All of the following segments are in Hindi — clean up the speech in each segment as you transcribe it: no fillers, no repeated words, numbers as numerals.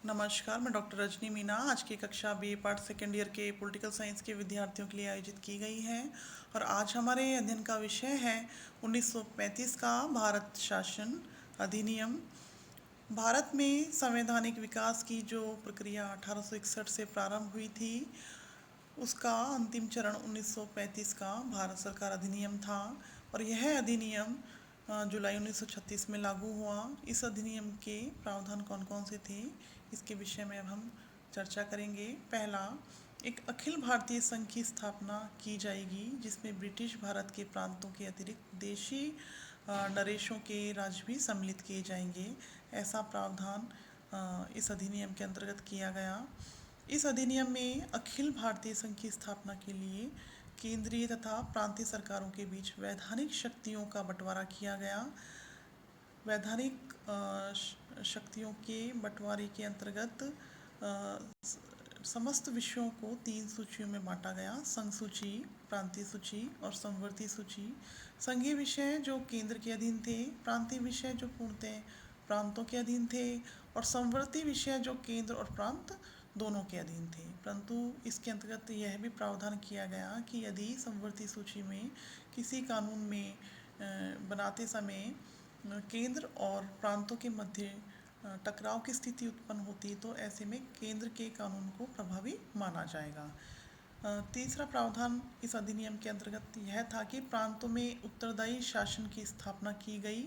नमस्कार, मैं डॉक्टर रजनी मीना आज की कक्षा बी पार्ट सेकेंड ईयर के पॉलिटिकल साइंस के विद्यार्थियों के लिए आयोजित की गई है। और आज हमारे अध्ययन का विषय है 1935 का भारत शासन अधिनियम। भारत में संवैधानिक विकास की जो प्रक्रिया 1861 से प्रारंभ हुई थी, उसका अंतिम चरण 1935 का भारत सरकार अधिनियम था। और यह अधिनियम जुलाई 1936 में लागू हुआ। इस अधिनियम के प्रावधान कौन कौन से थे, इसके विषय में अब हम चर्चा करेंगे। पहला, एक अखिल भारतीय संघ की स्थापना की जाएगी, जिसमें ब्रिटिश भारत के प्रांतों के अतिरिक्त देशी नरेशों के राज्य भी सम्मिलित किए जाएंगे। ऐसा प्रावधान इस अधिनियम के अंतर्गत किया गया। इस अधिनियम में अखिल भारतीय संघ की स्थापना के लिए केंद्रीय तथा प्रांतीय सरकारों के बीच वैधानिक शक्तियों का बंटवारा किया गया। वैधानिक शक्तियों के बंटवारे के अंतर्गत समस्त विषयों को 3 सूचियों में बांटा गया: संघ सूची, प्रांतीय सूची और समवर्ती सूची। संघीय विषय जो केंद्र के अधीन थे, प्रांतीय विषय जो पूर्णतः प्रांतों के अधीन थे, और समवर्ती विषय जो केंद्र और प्रांत दोनों के अधीन थे। परंतु इसके अंतर्गत यह भी प्रावधान किया गया कि यदि समवर्ती सूची में किसी कानून में बनाते समय केंद्र और प्रांतों के मध्य टकराव की स्थिति उत्पन्न होती, तो ऐसे में केंद्र के कानून को प्रभावी माना जाएगा। तीसरा प्रावधान इस अधिनियम के अंतर्गत यह था कि प्रांतों में उत्तरदायी शासन की स्थापना की गई,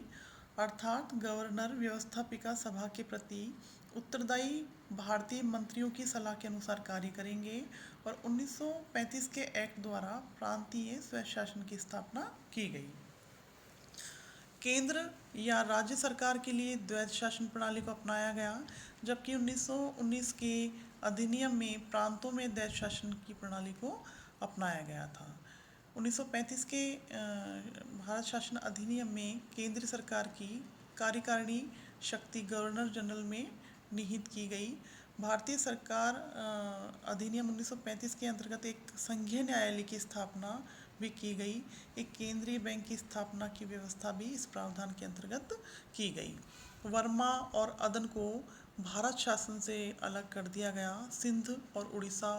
अर्थात गवर्नर व्यवस्थापिका सभा के प्रति उत्तरदायी भारतीय मंत्रियों की सलाह के अनुसार कार्य करेंगे। और 1935 के एक्ट द्वारा प्रांतीय स्वशासन की स्थापना की गई। केंद्र या राज्य सरकार के लिए द्वैध शासन प्रणाली को अपनाया गया, जबकि 1919 के अधिनियम में प्रांतों में द्वैध शासन की प्रणाली को अपनाया गया था। 1935 के भारत शासन अधिनियम में केंद्र सरकार की कार्यकारिणी शक्ति गवर्नर जनरल में निहित की गई। भारतीय सरकार अधिनियम 1935 के अंतर्गत एक संघीय न्यायालय की स्थापना भी की गई। एक केंद्रीय बैंक की स्थापना की व्यवस्था भी इस प्रावधान के अंतर्गत की गई। वर्मा और अदन को भारत शासन से अलग कर दिया गया। सिंध और उड़ीसा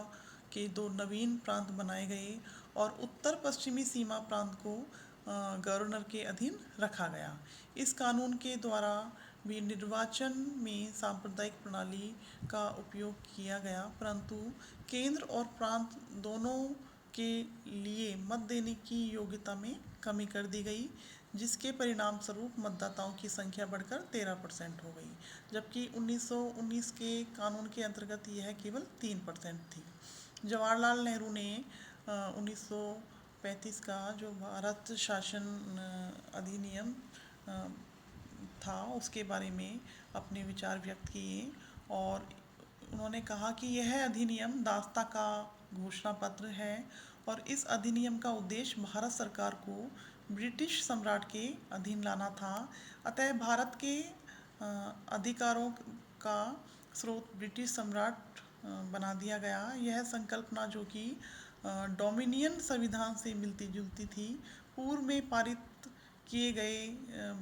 के 2 नवीन प्रांत बनाए गए और उत्तर पश्चिमी सीमा प्रांत को गवर्नर के अधीन रखा गया। इस कानून के द्वारा भी निर्वाचन में सांप्रदायिक प्रणाली का उपयोग किया गया, परंतु केंद्र और प्रांत दोनों के लिए मत देने की योग्यता में कमी कर दी गई, जिसके परिणाम स्वरूप मतदाताओं की संख्या बढ़कर 13% हो गई, जबकि 1919 के कानून के अंतर्गत यह केवल 3% थी। जवाहरलाल नेहरू ने 1935 का जो भारत शासन अधिनियम था, उसके बारे में अपने विचार व्यक्त किए और उन्होंने कहा कि यह अधिनियम दास्ता का घोषणा पत्र है और इस अधिनियम का उद्देश्य भारत सरकार को ब्रिटिश सम्राट के अधीन लाना था। अतः भारत के अधिकारों का स्रोत ब्रिटिश सम्राट बना दिया गया। यह संकल्पना, जो कि डोमिनियन संविधान से मिलती जुलती थी, पूर्व में पारित किए गए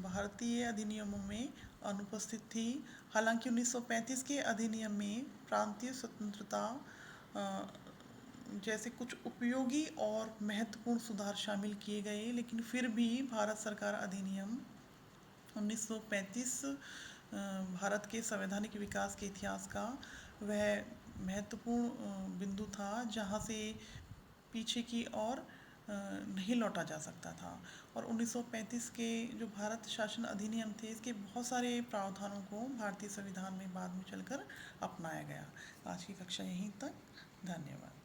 भारतीय अधिनियमों में अनुपस्थित थी। हालांकि 1935 के अधिनियम में प्रांतीय स्वतंत्रता जैसे कुछ उपयोगी और महत्वपूर्ण सुधार शामिल किए गए, लेकिन फिर भी भारत सरकार अधिनियम 1935 भारत के संवैधानिक विकास के इतिहास का वह महत्वपूर्ण बिंदु था जहाँ से पीछे की ओर नहीं लौटा जा सकता था। और 1935 के जो भारत शासन अधिनियम थे, इसके बहुत सारे प्रावधानों को भारतीय संविधान में बाद में चलकर अपनाया गया। आज की कक्षा यहीं तक। धन्यवाद।